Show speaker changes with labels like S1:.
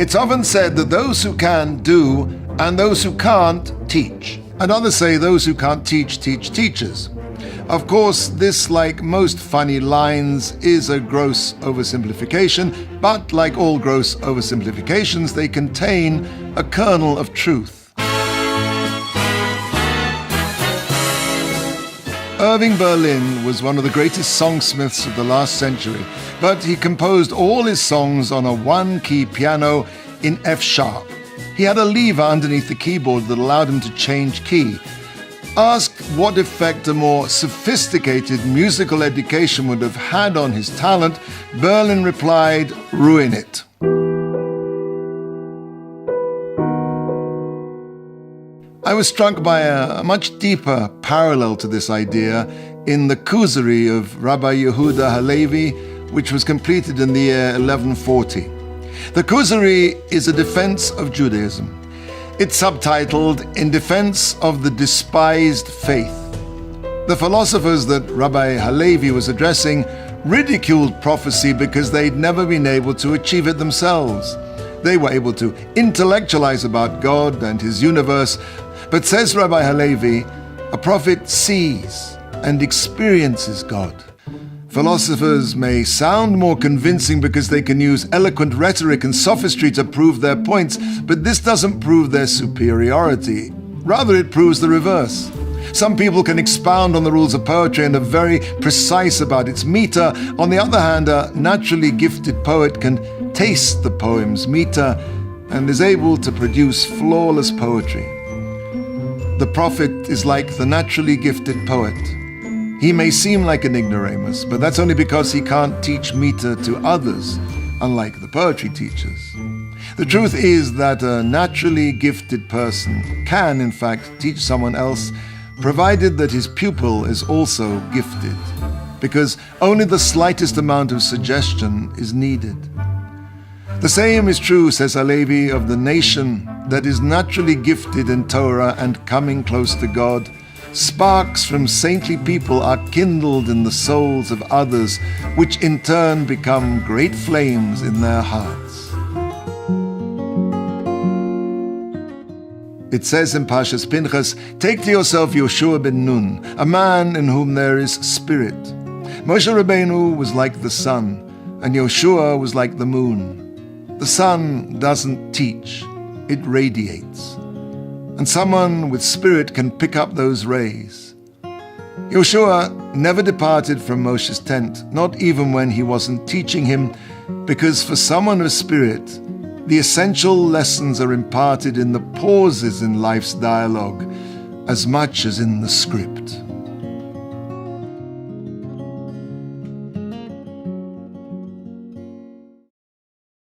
S1: It's often said that those who can do, and those who can't teach. And others say those who can't teach teachers. Of course, this, like most funny lines, is a gross oversimplification, but like all gross oversimplifications, they contain a kernel of truth. Irving Berlin was one of the greatest songsmiths of the last century, but he composed all his songs on a one-key piano in F sharp. He had a lever underneath the keyboard that allowed him to change key. Asked what effect a more sophisticated musical education would have had on his talent, Berlin replied, "Ruin it." I was struck by a much deeper parallel to this idea in the Kuzari of Rabbi Yehuda Halevi, which was completed in the year 1140. The Kuzari is a defense of Judaism. It's subtitled "In Defense of the Despised Faith." The philosophers that Rabbi Halevi was addressing ridiculed prophecy because they'd never been able to achieve it themselves. They were able to intellectualize about God and his universe, but says Rabbi Halevi, a prophet sees and experiences God. Philosophers may sound more convincing because they can use eloquent rhetoric and sophistry to prove their points, but this doesn't prove their superiority. Rather, it proves the reverse. Some people can expound on the rules of poetry and are very precise about its meter. On the other hand, a naturally gifted poet can taste the poem's meter and is able to produce flawless poetry. The prophet is like the naturally gifted poet. He may seem like an ignoramus, but that's only because he can't teach meter to others, unlike the poetry teachers. The truth is that a naturally gifted person can, in fact, teach someone else, provided that his pupil is also gifted, because only the slightest amount of suggestion is needed. The same is true, says Halevi, of the nation that is naturally gifted in Torah and coming close to God. Sparks from saintly people are kindled in the souls of others, which in turn become great flames in their hearts. It says in Parshas Pinchas, "Take to yourself Yoshua ben Nun, a man in whom there is spirit." Moshe Rabbeinu was like the sun, and Yoshua was like the moon. The sun doesn't teach, it radiates. And someone with spirit can pick up those rays. Yoshua never departed from Moshe's tent, not even when he wasn't teaching him, because for someone of spirit, the essential lessons are imparted in the pauses in life's dialogue as much as in the script.